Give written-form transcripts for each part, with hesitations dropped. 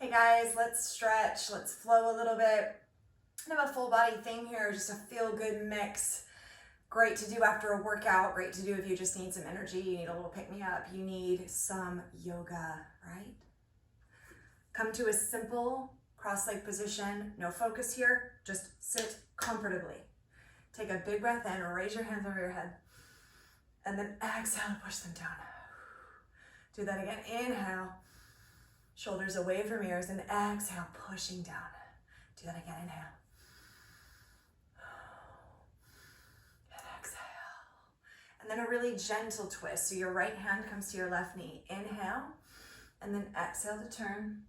Hey guys, let's stretch, let's flow a little bit. Kind of a full body thing here, just a feel good mix. Great to do after a workout, great to do if you just need some energy, you need a little pick me up, you need some yoga, right? Come to a simple cross-leg position, no focus here, just sit comfortably. Take a big breath in, raise your hands over your head, and then exhale, push them down. Do that again, inhale. Shoulders away from ears, and exhale, pushing down. Do that again, inhale. And exhale. And then a really gentle twist. So your right hand comes to your left knee. Inhale, and then exhale to turn.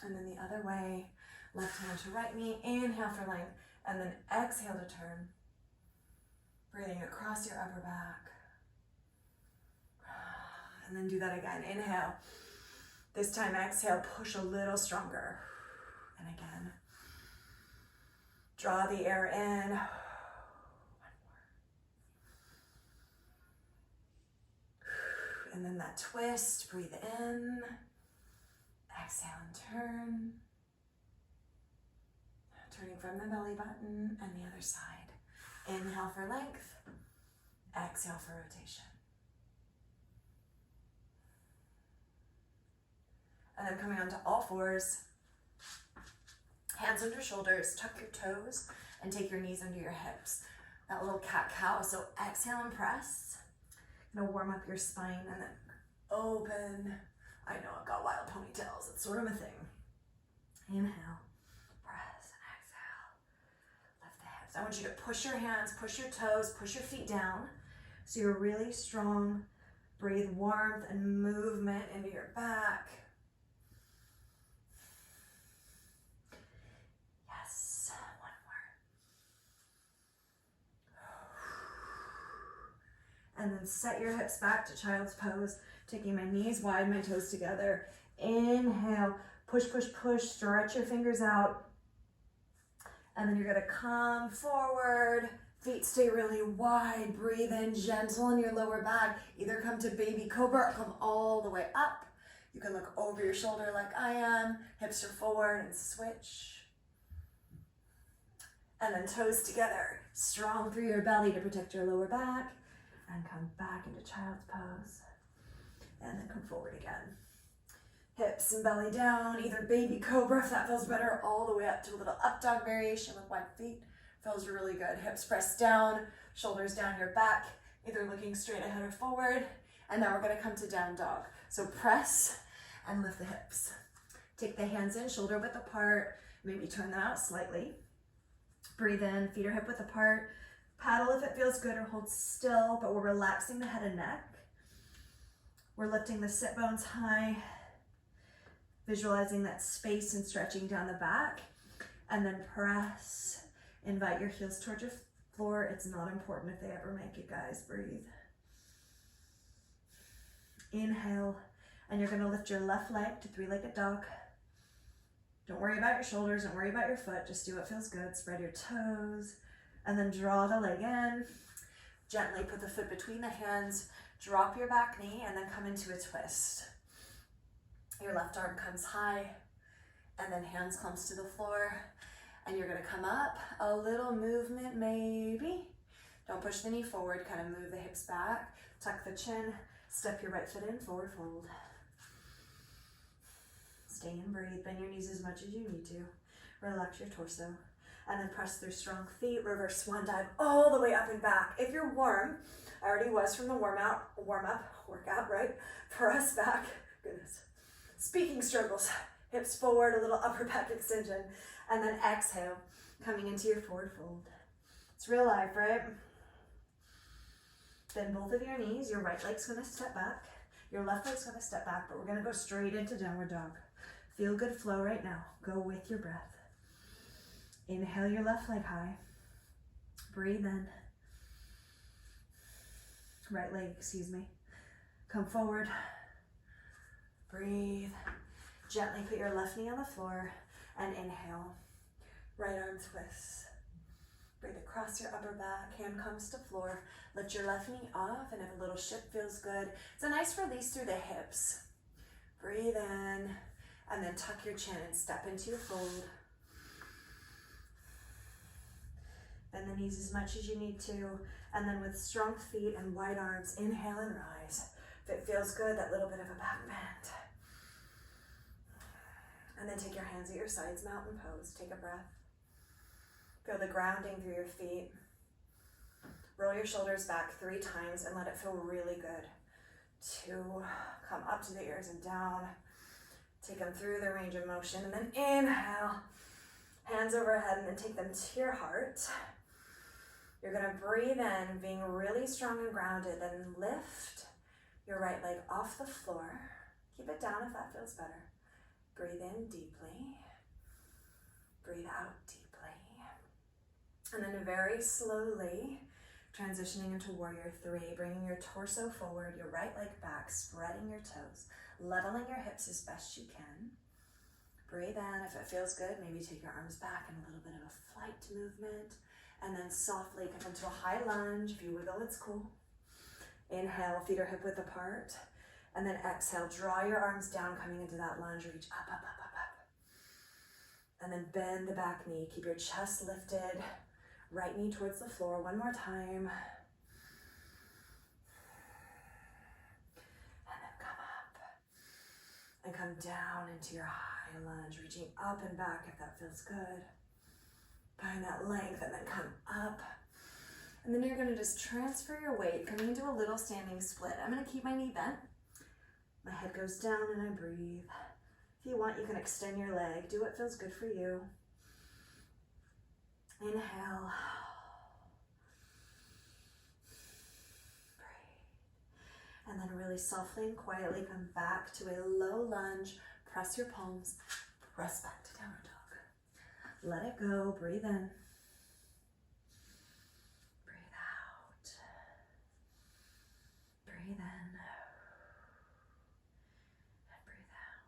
And then the other way, left hand to right knee. Inhale for length, and then exhale to turn. Breathing across your upper back. And then do that again. Inhale. This time exhale, push a little stronger. And again. Draw the air in. One more. And then that twist, breathe in. Exhale and turn. Turning from the belly button and the other side. Inhale for length. Exhale for rotation. And then coming onto all fours, hands under shoulders, tuck your toes, and take your knees under your hips. That little cat-cow, so exhale and press. Gonna warm up your spine and then open. I know I've got wild ponytails, it's sort of a thing. Inhale, press, and exhale. Lift the hips. I want you to push your hands, push your toes, push your feet down. So you're really strong. Breathe warmth and movement into your back. And then set your hips back to child's pose, taking my knees wide, my toes together. Inhale, push, push, push, stretch your fingers out. And then you're gonna come forward, feet stay really wide, breathe in gentle in your lower back. Either come to baby cobra or come all the way up. You can look over your shoulder like I am, hips are forward and switch. And then toes together, strong through your belly to protect your lower back. And come back into child's pose. And then come forward again. Hips and belly down, either baby cobra if that feels better, all the way up to a little up dog variation with wide feet. Feels really good. Hips pressed down, shoulders down your back, either looking straight ahead or forward. And now we're gonna come to down dog. So press and lift the hips. Take the hands in, shoulder width apart, maybe turn them out slightly. Breathe in, feet are hip width apart. Paddle if it feels good or hold still, but we're relaxing the head and neck. We're lifting the sit bones high, visualizing that space and stretching down the back, and then press. Invite your heels towards your floor. It's not important if they ever make it, guys. Breathe. Inhale, and you're gonna lift your left leg to three-legged dog. Don't worry about your shoulders, don't worry about your foot, just do what feels good. Spread your toes. And then draw the leg in, gently put the foot between the hands, drop your back knee, and then come into a twist. Your left arm comes high, and then hands clumps to the floor, and you're gonna come up, a little movement maybe. Don't push the knee forward, kind of move the hips back, tuck the chin, step your right foot in, forward fold. Stay and breathe, bend your knees as much as you need to. Relax your torso. And then press through strong feet, reverse swan dive all the way up and back. If you're warm, I already was from the workout, right? Press back, goodness. Speaking struggles, hips forward, a little upper back extension. And then exhale, coming into your forward fold. It's real life, right? Bend both of your knees, your right leg's gonna step back, your left leg's gonna step back, but we're gonna go straight into downward dog. Feel good flow right now, go with your breath. Inhale your left leg high. Breathe in. Right leg, excuse me. Come forward. Breathe. Gently put your left knee on the floor and inhale. Right arm twists. Breathe across your upper back. Hand comes to floor. Lift your left knee off, and if a little shift feels good, it's a nice release through the hips. Breathe in, and then tuck your chin and step into your fold. Bend the knees as much as you need to, and then with strong feet and wide arms, inhale and rise. If it feels good, that little bit of a back bend. And then take your hands at your sides, mountain pose. Take a breath. Feel the grounding through your feet. Roll your shoulders back 3 times and let it feel really good. 2, come up to the ears and down. Take them through the range of motion, and then inhale, hands overhead, and then take them to your heart. You're gonna breathe in, being really strong and grounded, then lift your right leg off the floor. Keep it down if that feels better. Breathe in deeply, breathe out deeply. And then very slowly, transitioning into warrior 3, bringing your torso forward, your right leg back, spreading your toes, leveling your hips as best you can. Breathe in. If it feels good, maybe take your arms back in a little bit of a flight movement. And then softly come into a high lunge. If you wiggle, it's cool. Inhale, feet are hip width apart. And then exhale, draw your arms down, coming into that lunge. Reach up, up, up, up, up. And then bend the back knee. Keep your chest lifted. Right knee towards the floor. One more time. And then come up. And come down into your high lunge, reaching up and back if that feels good. Find that length and then come up. And then you're gonna just transfer your weight, coming into a little standing split. I'm gonna keep my knee bent. My head goes down and I breathe. If you want, you can extend your leg. Do what feels good for you. Inhale. Breathe. And then really softly and quietly come back to a low lunge. Press your palms. Press back to downward dog. Let it go. Breathe in. Breathe out. Breathe in. And breathe out.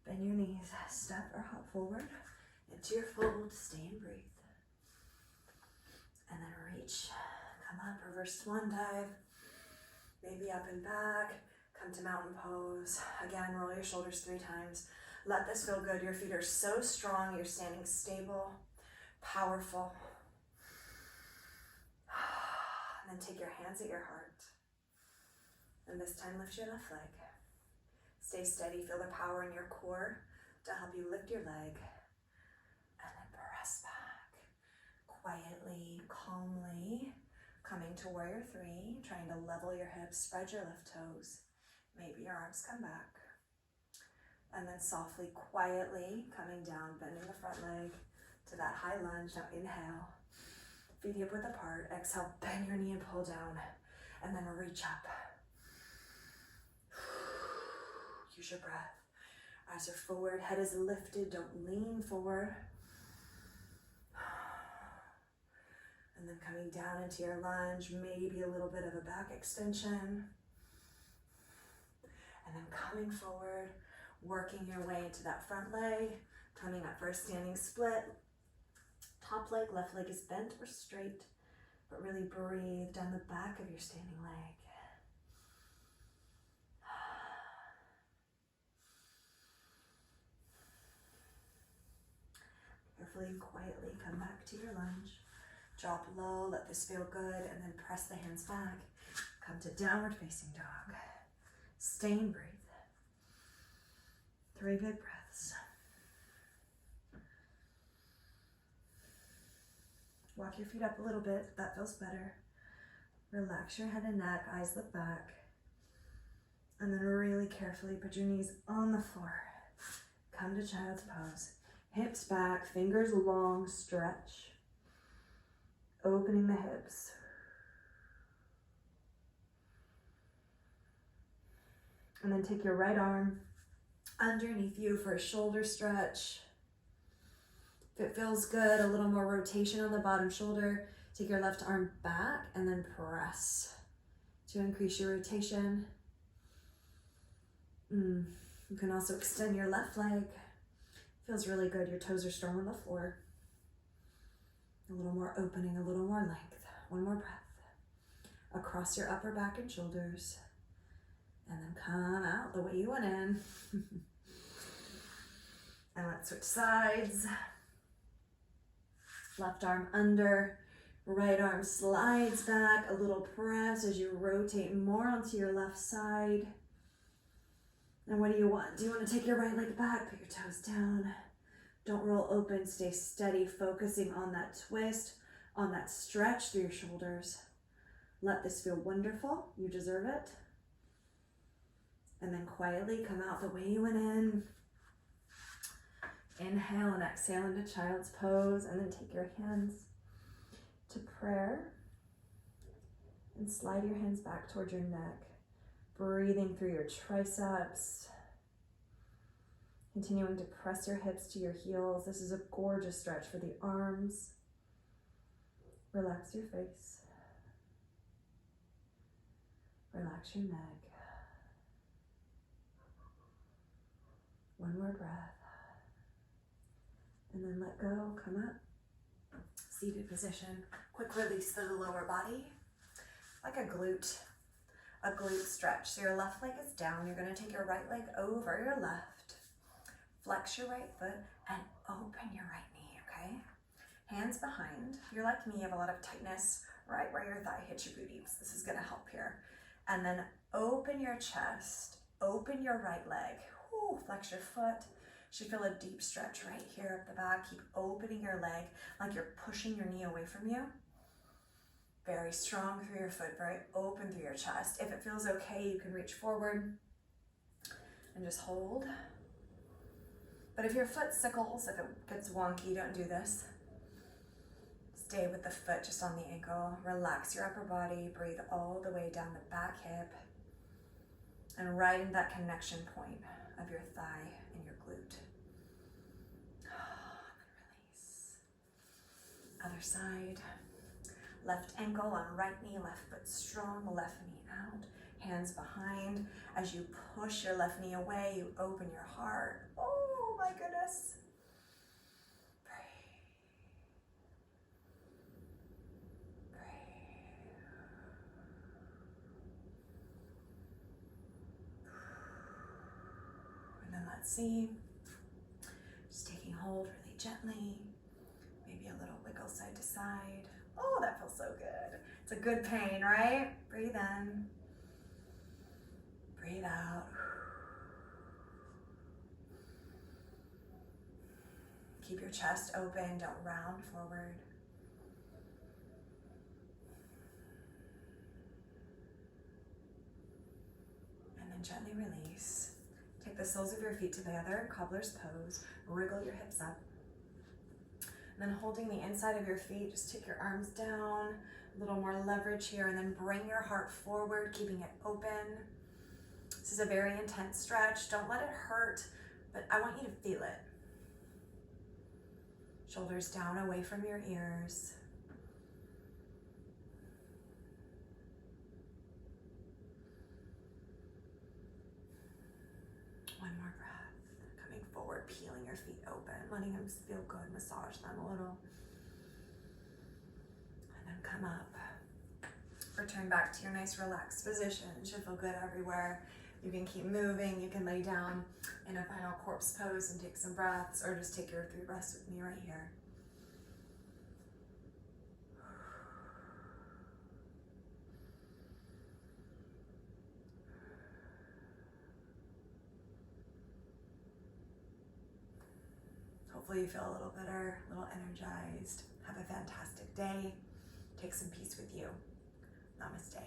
Bend your knees. Step or hop forward into your fold. Stay and breathe. And then reach. Come up. Reverse swan dive. Maybe up and back. Come to mountain pose. Again, roll your shoulders 3 times. Let this feel good. Your feet are so strong. You're standing stable, powerful. And then take your hands at your heart. And this time lift your left leg. Stay steady. Feel the power in your core to help you lift your leg. And then press back. Quietly, calmly, coming to warrior 3. Trying to level your hips, spread your left toes. Maybe your arms come back. And then softly, quietly coming down, bending the front leg to that high lunge. Now inhale, feet hip width apart. Exhale, bend your knee and pull down. And then reach up. Use your breath. Eyes are forward, head is lifted. Don't lean forward. And then coming down into your lunge, maybe a little bit of a back extension. And then coming forward, working your way into that front leg, coming up for a standing split. Top leg, left leg is bent or straight, but really breathe down the back of your standing leg. Carefully and quietly come back to your lunge. Drop low, let this feel good, and then press the hands back. Come to downward facing dog. Stay and breathe. 3 big breaths. Walk your feet up a little bit if that feels better. Relax your head and neck, eyes look back. And then really carefully put your knees on the floor. Come to child's pose. Hips back, fingers long, stretch. Opening the hips. And then take your right arm underneath you for a shoulder stretch. If it feels good, a little more rotation on the bottom shoulder. Take your left arm back and then press to increase your rotation. You can also extend your left leg. Feels really good. Your toes are strong on the floor. A little more opening, a little more length. One more breath. Across your upper back and shoulders. And then come out the way you went in. And let's switch sides. Left arm under, right arm slides back, a little press as you rotate more onto your left side. And what do you want? Do you want to take your right leg back? Put your toes down. Don't roll open, stay steady, focusing on that twist, on that stretch through your shoulders. Let this feel wonderful. You deserve it. And then quietly come out the way you went in. Inhale and exhale into child's pose, and then take your hands to prayer and slide your hands back towards your neck, breathing through your triceps, continuing to press your hips to your heels. This is a gorgeous stretch for the arms. Relax your face, relax your neck. One more breath. And then let go, come up, seated position. Quick release through the lower body, like a glute stretch. So your left leg is down. You're gonna take your right leg over your left, flex your right foot, and open your right knee, okay? Hands behind. If you're like me, you have a lot of tightness right where your thigh hits your booty. So this is gonna help here. And then open your chest, open your right leg. Ooh, flex your foot. Should feel a deep stretch right here up the back. Keep opening your leg like you're pushing your knee away from you. Very strong through your foot, very open through your chest. If it feels okay, you can reach forward and just hold. But if your foot sickles, if it gets wonky, don't do this. Stay with the foot just on the ankle. Relax your upper body. Breathe all the way down the back hip and right in that connection point of your thigh and your glute. And release. Other side. Left ankle on right knee, left foot strong, left knee out. Hands behind. As you push your left knee away, you open your heart. Oh my goodness. Breathe. Breathe. And then let's see. Just taking hold really gently. Maybe a little wiggle side to side. Oh, that feels so good. It's a good pain, right? Breathe in. Breathe out. Keep your chest open. Don't round forward. And then gently release. Take the soles of your feet together, cobbler's pose. Wriggle your hips up. And then holding the inside of your feet, just take your arms down, a little more leverage here, and then bring your heart forward, keeping it open. This is a very intense stretch. Don't let it hurt, but I want you to feel it. Shoulders down, away from your ears. One more breath. Coming forward, peeling your feet open, letting them feel good, massage them a little. And then come up. Return back to your nice relaxed position. It should feel good everywhere. You can keep moving. You can lay down in a final corpse pose and take some breaths, or just take your 3 breaths with me right here. Hopefully you feel a little better, a little energized. Have a fantastic day. Take some peace with you. Namaste.